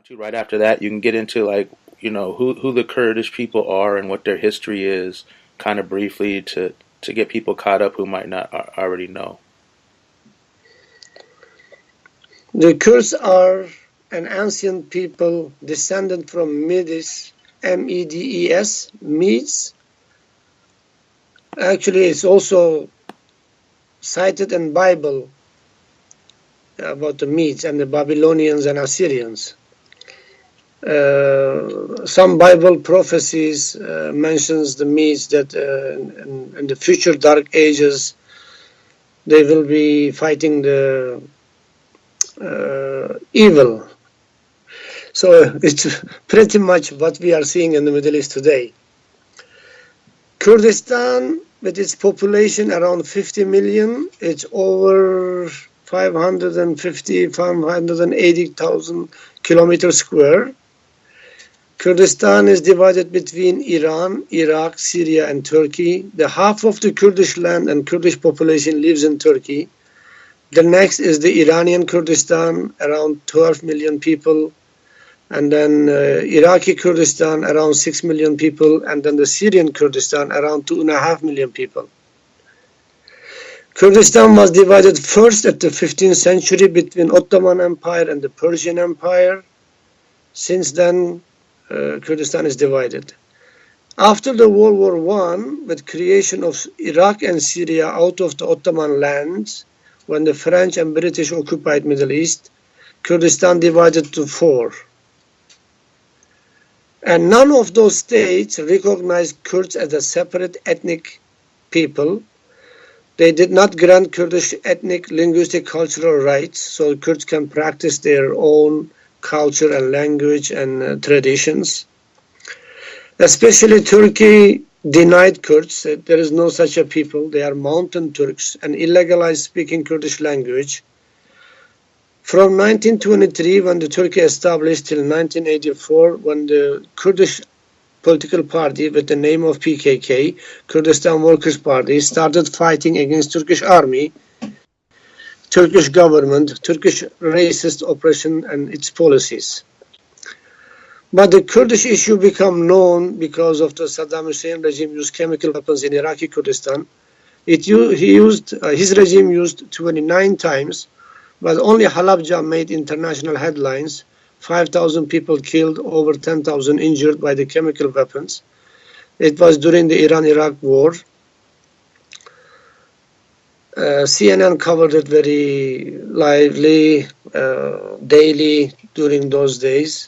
to, right after that, you can get into like, who the Kurdish people are and what their history is, kind of briefly to get people caught up who might not already know. The Kurds are an ancient people descended from Medes, M-E-D-E-S, Medes. Actually, it's also cited in Bible about the Medes and the Babylonians and Assyrians. Some Bible prophecies mentions the Medes that in the future dark ages they will be fighting the evil. So it's pretty much what we are seeing in the Middle East today. Kurdistan, with its population around 50 million, it's over 580,000 kilometers square. Kurdistan is divided between Iran, Iraq, Syria, and Turkey. The half of the Kurdish land and Kurdish population lives in Turkey. The next is the Iranian Kurdistan, around 12 million people. And then Iraqi Kurdistan, around 6 million people. And then the Syrian Kurdistan, around 2.5 million people. Kurdistan was divided first at the 15th century between Ottoman Empire and the Persian Empire. Since then, Kurdistan is divided. After the World War I, with creation of Iraq and Syria out of the Ottoman lands, when the French and British occupied Middle East, Kurdistan divided to 4. And none of those states recognized Kurds as a separate ethnic people. They did not grant Kurdish ethnic, linguistic, cultural rights, so Kurds can practice their own culture and language and traditions. Especially Turkey denied Kurds. There is no such a people. They are mountain Turks and illegalized speaking Kurdish language. From 1923, when the Turkey established, till 1984, when the Kurdish political party with the name of PKK, Kurdistan Workers' Party, started fighting against Turkish army, Turkish government, Turkish racist oppression and its policies. But the Kurdish issue became known because of the Saddam Hussein regime used chemical weapons in Iraqi Kurdistan. His regime used 29 times, but only Halabja made international headlines. 5,000 people killed, over 10,000 injured by the chemical weapons. It was during the Iran-Iraq war. CNN covered it very lively, daily during those days.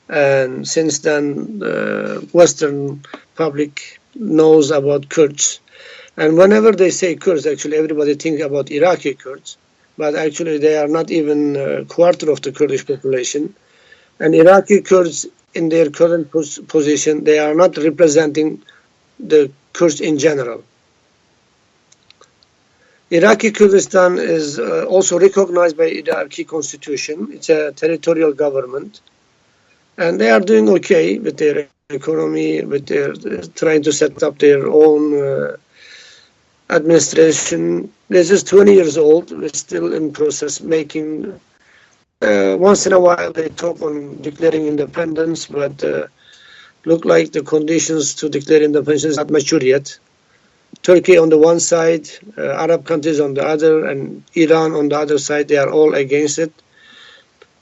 And since then, the Western public knows about Kurds. And whenever they say Kurds, actually everybody thinks about Iraqi Kurds. But actually they are not even a quarter of the Kurdish population. And Iraqi Kurds, in their current position, they are not representing the Kurds in general. Iraqi Kurdistan is also recognized by Iraqi constitution. It's a territorial government. And they are doing okay with their economy, with their trying to set up their own administration. This is 20 years old. We're still in process making. Once in a while they talk on declaring independence, but look like the conditions to declare independence is not mature yet. Turkey on the one side, Arab countries on the other, and Iran on the other side, they are all against it.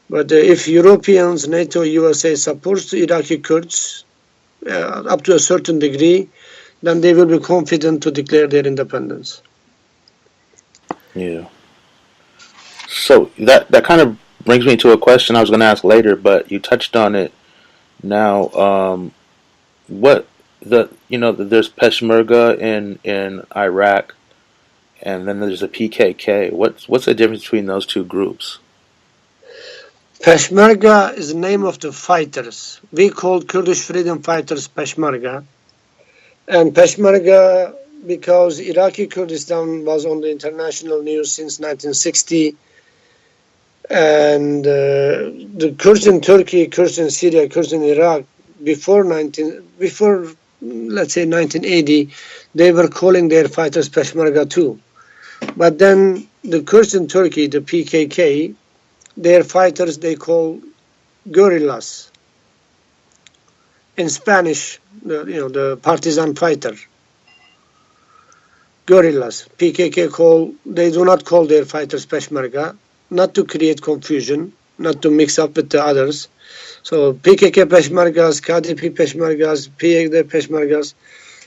But if Europeans, NATO, USA supports the Iraqi Kurds up to a certain degree, then they will be confident to declare their independence. Yeah. So that kind of brings me to a question I was going to ask later, but you touched on it now. There's Peshmerga in Iraq, and then there's the PKK. What's the difference between those two groups? Peshmerga is the name of the fighters. We called Kurdish freedom fighters Peshmerga. And Peshmerga, because Iraqi Kurdistan was on the international news since 1960, and the Kurds in Turkey, Kurds in Syria, Kurds in Iraq, before let's say 1980, they were calling their fighters Peshmerga too. But then the Kurds in Turkey, the PKK, their fighters they call guerrillas. In Spanish, the partisan fighter. Guerrillas. PKK they do not call their fighters Peshmerga, not to create confusion, not to mix up with the others. So PKK Peshmergas, KDP Peshmergas, PYD Peshmergas.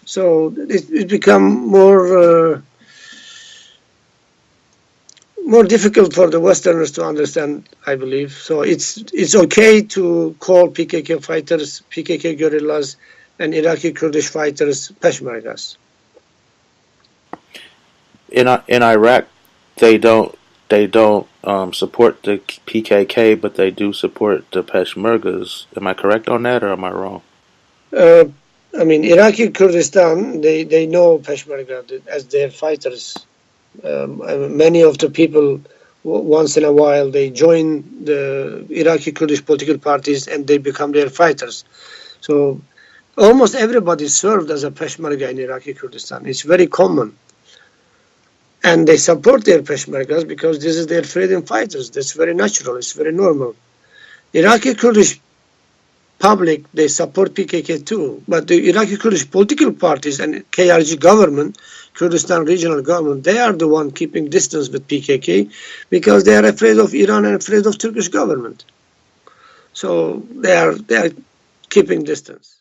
So it become more difficult for the Westerners to understand, I believe. So it's okay to call PKK fighters, PKK guerrillas, and Iraqi Kurdish fighters Peshmergas. In Iraq, they don't support the PKK, but they do support the Peshmergas. Am I correct on that, or am I wrong? I mean, Iraqi Kurdistan, they know Peshmerga as their fighters. Many of the people, once in a while, they join the Iraqi Kurdish political parties and they become their fighters. So almost everybody served as a Peshmerga in Iraqi Kurdistan. It's very common. And they support their Peshmergas because this is their freedom fighters. That's very natural. It's very normal. Iraqi Kurdish public, they support PKK too. But the Iraqi Kurdish political parties and KRG government, Kurdistan regional government, they are the one keeping distance with PKK because they are afraid of Iran and afraid of Turkish government. So they are keeping distance.